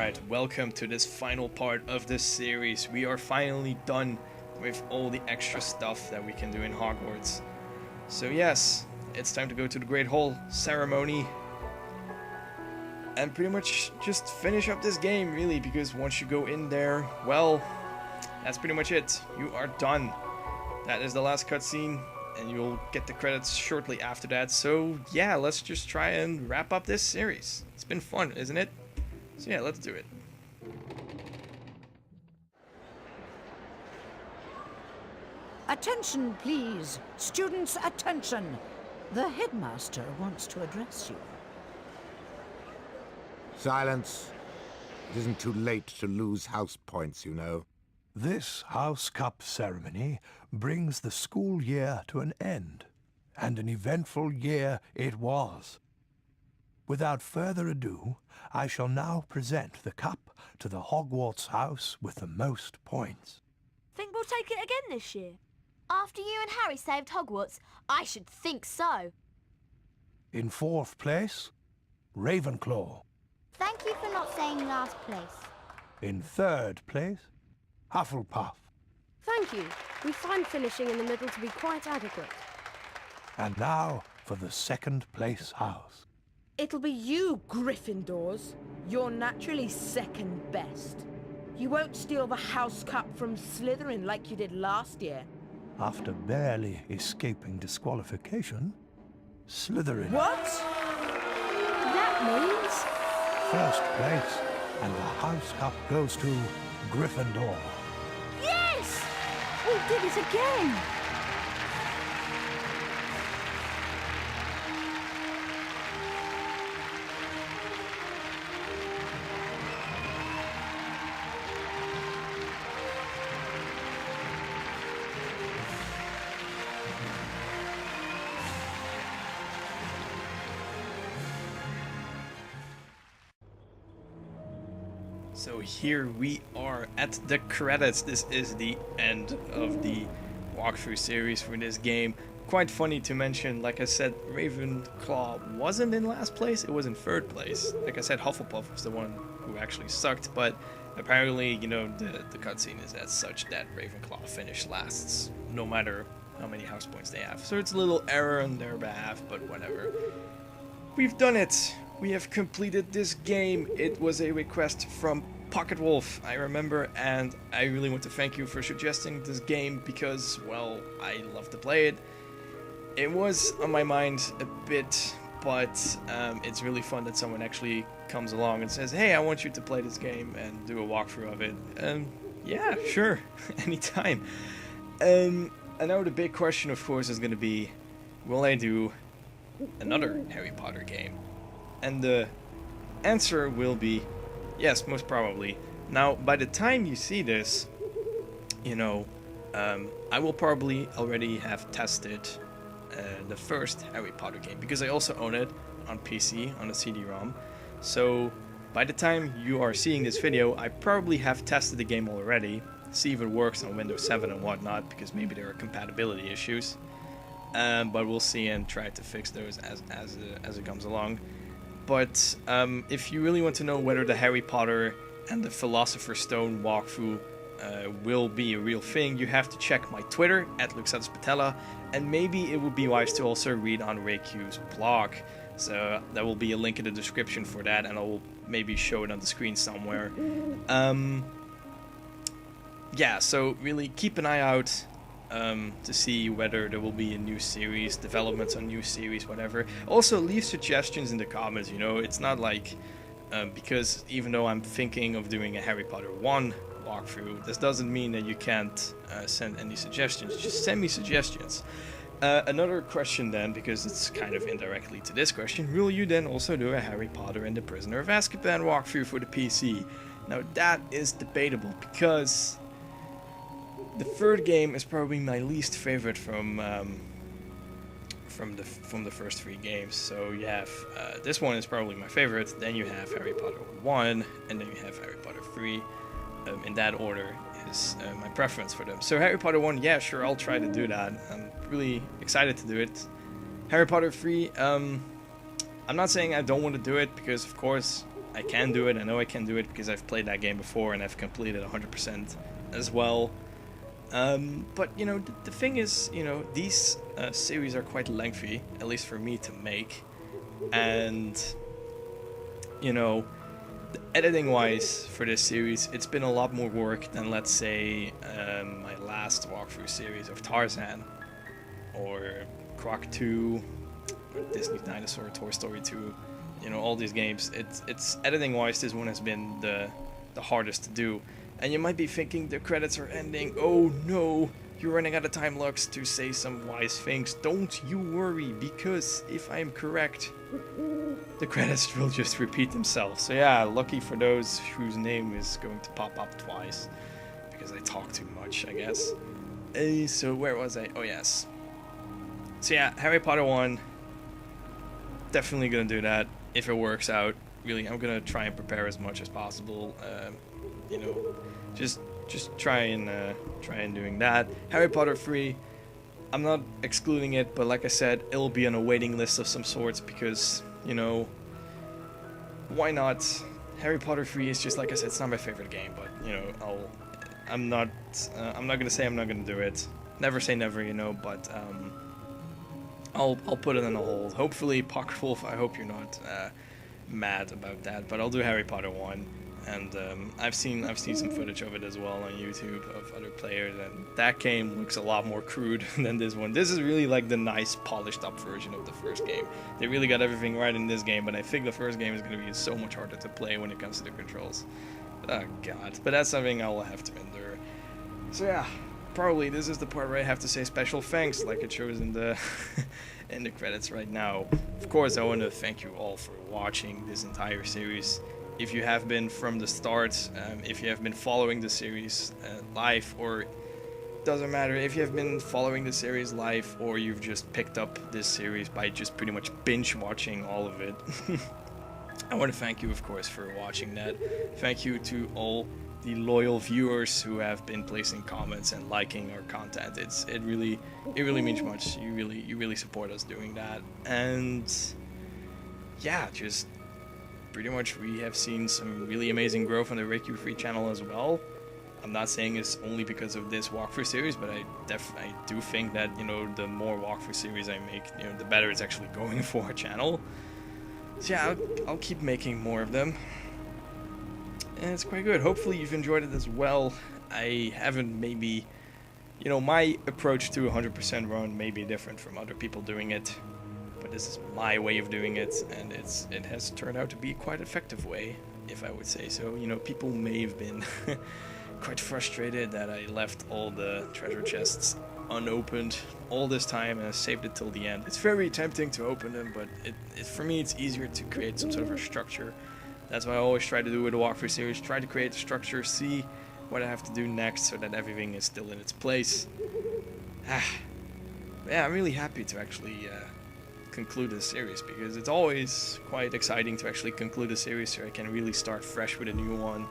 Alright, welcome to this final part of this series. We are finally done with all the extra stuff that we can do in Hogwarts. So yes, it's time to go to the Great Hall ceremony and pretty much just finish up this game, really, because once you go in there, well, that's pretty much it. You are done. That is the last cutscene, and you'll get the credits shortly after that. So yeah, let's just try and wrap up this series. It's been fun, isn't it? So yeah, let's do it. Attention, please. Students, attention. The headmaster wants to address you. Silence. It isn't too late to lose house points, you know. This House Cup ceremony brings the school year to an end, and an eventful year it was. Without further ado, I shall now present the cup to the Hogwarts house with the most points. Think we'll take it again this year? After you and Harry saved Hogwarts, I should think so. In fourth place, Ravenclaw. Thank you for not saying last place. In third place, Hufflepuff. Thank you. We find finishing in the middle to be quite adequate. And now for the second place house. It'll be you, Gryffindors. You're naturally second best. You won't steal the House Cup from Slytherin like you did last year. After barely escaping disqualification, Slytherin. What? That means... First place, and the House Cup goes to Gryffindor. Yes! we did it again! So here we are at the credits. This is the end of the walkthrough series for this game. Quite funny to mention, like I said, Ravenclaw wasn't in last place, it was in third place. Like I said, Hufflepuff was the one who actually sucked, but apparently, you know, the cutscene is as such that Ravenclaw finished last, no matter how many house points they have. So it's a little error on their behalf, but whatever. We've done it! We have completed this game. It was a request from Pocket Wolf, I remember, and I really want to thank you for suggesting this game because, well, I love to play it. It was on my mind a bit, but it's really fun that someone actually comes along and says, hey, I want you to play this game and do a walkthrough of it. Yeah, sure, anytime. I know the big question, of course, is going to be, will I do another Harry Potter game? And the answer will be yes, most probably. Now, by the time you see this, you know, I will probably already have tested the first Harry Potter game, because I also own it on PC, on a CD-ROM. So, by the time you are seeing this video, I probably have tested the game already, see if it works on Windows 7 and whatnot, because maybe there are compatibility issues. But we'll see and try to fix those as it comes along. But if you really want to know whether the Harry Potter and the Philosopher's Stone walkthrough will be a real thing, you have to check my Twitter, @LuxAtusPatella, and maybe it would be wise to also read on RayQ's blog. So there will be a link in the description for that, and I'll maybe show it on the screen somewhere. Yeah, so really keep an eye out to see whether there will be a new series, developments on new series, whatever. Also, leave suggestions in the comments, you know, it's not like, because even though I'm thinking of doing a Harry Potter 1 walkthrough, this doesn't mean that you can't send any suggestions, just send me suggestions. Another question then, because it's kind of indirectly to this question, will you then also do a Harry Potter and the Prisoner of Azkaban walkthrough for the PC? Now that is debatable, because the third game is probably my least favorite from the first three games. So you have this one is probably my favorite. Then you have Harry Potter 1, and then you have Harry Potter 3. In that order is my preference for them. So Harry Potter 1, yeah, sure, I'll try to do that. I'm really excited to do it. Harry Potter 3, I'm not saying I don't want to do it, because of course I can do it. I know I can do it because I've played that game before and I've completed 100% as well. But, you know, the thing is, you know, these series are quite lengthy, at least for me to make. And, you know, editing-wise for this series, it's been a lot more work than, let's say, my last walkthrough series of Tarzan, or Croc 2, or Disney's Dinosaur, Toy Story 2. You know, all these games. It's editing-wise, this one has been the hardest to do. And you might be thinking the credits are ending. Oh no, you're running out of time, Lux, to say some wise things. Don't you worry, because if I'm correct, the credits will just repeat themselves. So yeah, lucky for those whose name is going to pop up twice, because I talk too much, I guess. So where was I? Oh yes. So yeah, Harry Potter 1. Definitely gonna do that if it works out. Really, I'm gonna try and prepare as much as possible. You know, just try and doing that. Harry Potter 3, I'm not excluding it, but like I said, it'll be on a waiting list of some sorts because, you know, why not? Harry Potter 3 is just, like I said, it's not my favorite game, but you know, I'm not gonna say I'm not gonna do it. Never say never, you know, but I'll put it on a hold. Hopefully, Pocket Wolf, I hope you're not mad about that, but I'll do Harry Potter 1. And I've seen some footage of it as well on YouTube of other players, and that game looks a lot more crude than this one. This is really like the nice, polished up version of the first game. They really got everything right in this game, but I think the first game is going to be so much harder to play when it comes to the controls. Oh god, but that's something I'll have to endure. So yeah, probably this is the part where I have to say special thanks, like it shows in the in the credits right now. Of course, I want to thank you all for watching this entire series. If you have been from the start, if you have been following the series live, or doesn't matter, if you have been following the series live, or you've just picked up this series by just pretty much binge watching all of it, I want to thank you, of course, for watching that. Thank you to all the loyal viewers who have been placing comments and liking our content. It really means much. You really support us doing that, and yeah, just. Pretty much we have seen some really amazing growth on the RayQ3 channel as well. I'm not saying it's only because of this walkthrough series, but I do think that, you know, the more walkthrough series I make, you know, the better it's actually going for our channel. So yeah, I'll keep making more of them. And it's quite good. Hopefully you've enjoyed it as well. I haven't maybe, you know, my approach to 100% run may be different from other people doing it. But this is my way of doing it, and it has turned out to be quite an effective way, if I would say so. You know, people may have been quite frustrated that I left all the treasure chests unopened all this time and I saved it till the end. It's very tempting to open them, but for me it's easier to create some sort of a structure. That's what I always try to do with the walkthrough series. Try to create a structure, see what I have to do next so that everything is still in its place. Yeah, I'm really happy to actually conclude this series, because it's always quite exciting to actually conclude a series so I can really start fresh with a new one.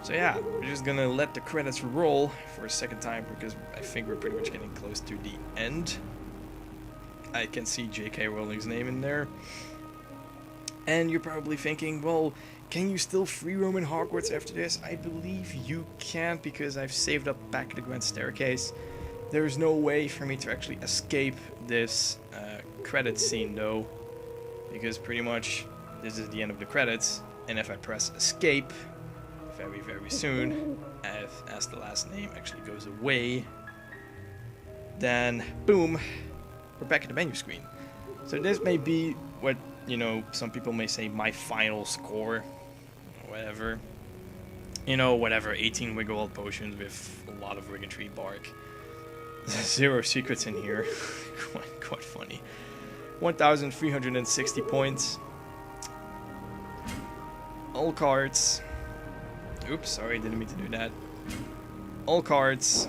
So yeah, we're just gonna let the credits roll for a second time, because I think we're pretty much getting close to the end. I can see J.K. Rowling's name in there. And you're probably thinking, well, can you still free roam in Hogwarts after this? I believe you can't, because I've saved up back at the Grand Staircase. There is no way for me to actually escape this credit scene, though, because pretty much this is the end of the credits, and if I press escape very soon, as the last name actually goes away, then boom, we're back at the menu screen. So this may be what, you know, some people may say my final score, or whatever. You know, whatever, 18 Wiggle potions with a lot of Riggin bark. 0 secrets in here. quite funny. 1,360 points. All cards. Oops, sorry, didn't mean to do that. All cards.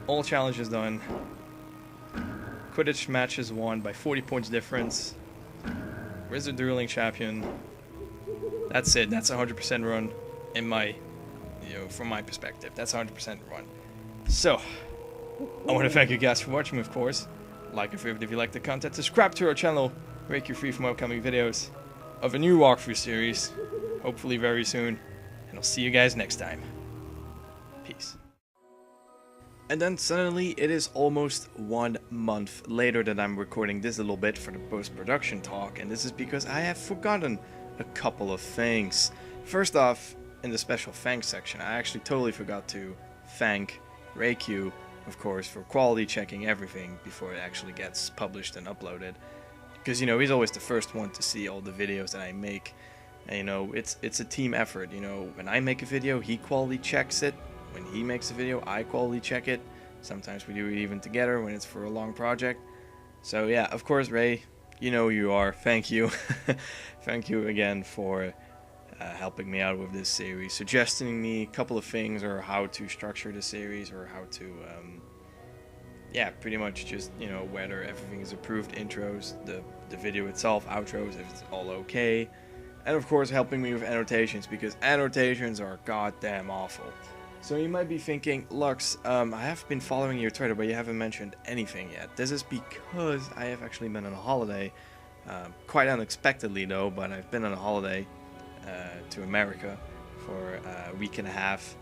All challenges done. Quidditch matches won by 40 points difference. Wizard Dueling Champion. That's it. That's a 100% run in my, you know, from my perspective. That's a 100% run. So, I want to thank you guys for watching, of course. Like and favorite if you like the content. Subscribe to our channel break you free from upcoming videos of a new walkthrough series, hopefully very soon, and I'll see you guys next time. Peace. And then suddenly it is almost 1 month later that I'm recording this little bit for the post-production talk, and this is because I have forgotten a couple of things. First off, in the special thanks section, I actually totally forgot to thank RayQ, of course, for quality checking everything before it actually gets published and uploaded. Because, you know, he's always the first one to see all the videos that I make. And, you know, it's a team effort. You know, when I make a video, he quality checks it. When he makes a video, I quality check it. Sometimes we do it even together when it's for a long project. So yeah, of course, Ray, you know who you are. Thank you. Thank you again for helping me out with this series, suggesting me a couple of things or how to structure the series, or how to yeah, pretty much just, you know, whether everything is approved, intros, the video itself, outros, if it's all okay. And of course helping me with annotations, because annotations are goddamn awful. So you might be thinking, Lux, I have been following your Twitter, but you haven't mentioned anything yet. This is because I have actually been on a holiday, quite unexpectedly though, but I've been on a holiday to America for a week and a half,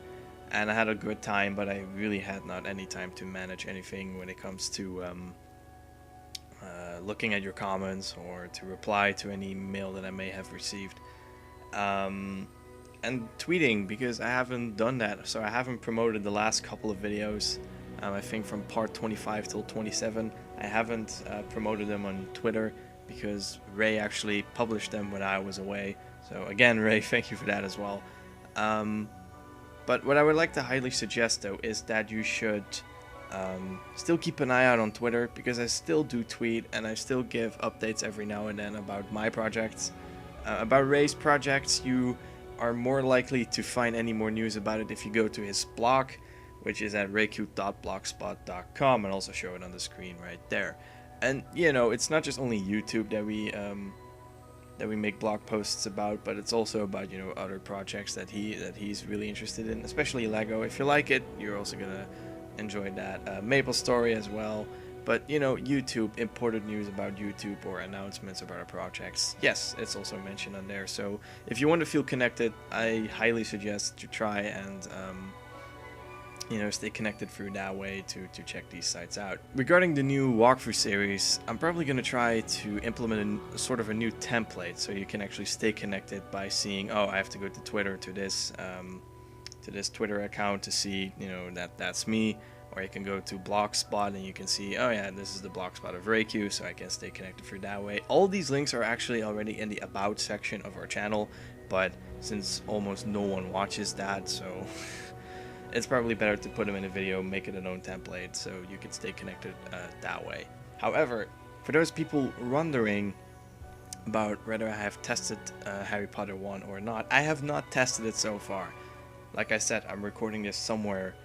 and I had a good time, but I really had not any time to manage anything when it comes to looking at your comments or to reply to any mail that I may have received. And tweeting, because I haven't done that, so I haven't promoted the last couple of videos. I think from part 25 till 27, I haven't promoted them on Twitter because Ray actually published them when I was away. So again, Ray, thank you for that as well. But what I would like to highly suggest though is that you should still keep an eye out on Twitter, because I still do tweet and I still give updates every now and then about my projects. About Ray's projects, you are more likely to find any more news about it if you go to his blog, which is at rayq.blogspot.com, and also show it on the screen right there. And you know, it's not just only YouTube that we make blog posts about, but it's also about, you know, other projects that he's really interested in, especially Lego. If you like it, you're also gonna enjoy that. Maple Story as well. But, you know, YouTube, imported news about YouTube or announcements about our projects, yes, it's also mentioned on there. So if you want to feel connected, I highly suggest to try and, you know, stay connected through that way to check these sites out. Regarding the new walkthrough series, I'm probably going to try to implement a sort of a new template so you can actually stay connected by seeing, oh, I have to go to Twitter to this Twitter account to see, you know, that's me. Or you can go to Blogspot and you can see, oh yeah, this is the Blogspot of RayQ, so I can stay connected through that way. All these links are actually already in the About section of our channel, but since almost no one watches that, so it's probably better to put them in a video, make it a known template, so you can stay connected that way. However, for those people wondering about whether I have tested Harry Potter 1 or not, I have not tested it so far. Like I said, I'm recording this somewhere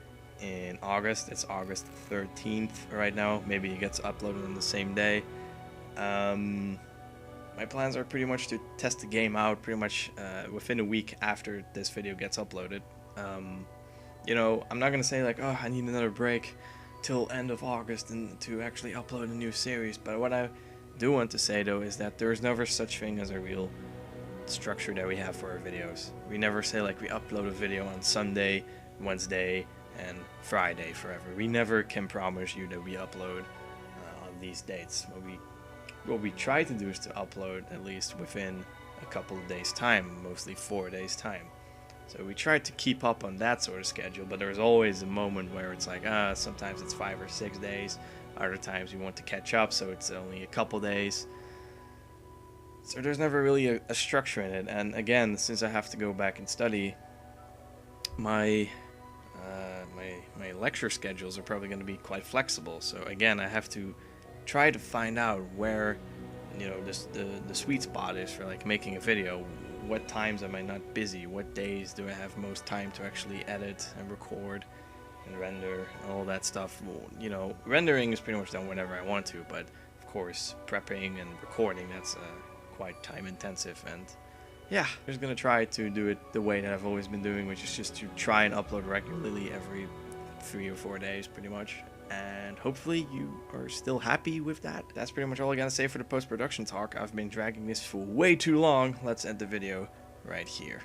in August. It's August 13th right now. Maybe it gets uploaded on the same day. My plans are pretty much to test the game out pretty much within a week after this video gets uploaded. You know, I'm not gonna say like, oh, I need another break till end of August and to actually upload a new series, but what I do want to say though is that there's never such thing as a real structure that we have for our videos. We never say like we upload a video on Sunday, Wednesday, and Friday forever. We never can promise you that we upload on these dates. What we try to do is to upload at least within a couple of days time, mostly 4 days time. So we try to keep up on that sort of schedule, but there's always a moment where it's like, sometimes it's 5 or 6 days, other times we want to catch up, so it's only a couple days. So there's never really a structure in it, and again, since I have to go back and study, my lecture schedules are probably going to be quite flexible. So again, I have to try to find out where, you know, the sweet spot is for like making a video. What times am I not busy? What days do I have most time to actually edit and record and render and all that stuff? Well, you know, rendering is pretty much done whenever I want to, but of course prepping and recording, that's quite time intensive. And yeah, I'm just gonna try to do it the way that I've always been doing, which is just to try and upload regularly every 3 or 4 days pretty much. And hopefully you are still happy with that. That's pretty much all I gotta say for the post-production talk. I've been dragging this for way too long. Let's end the video right here.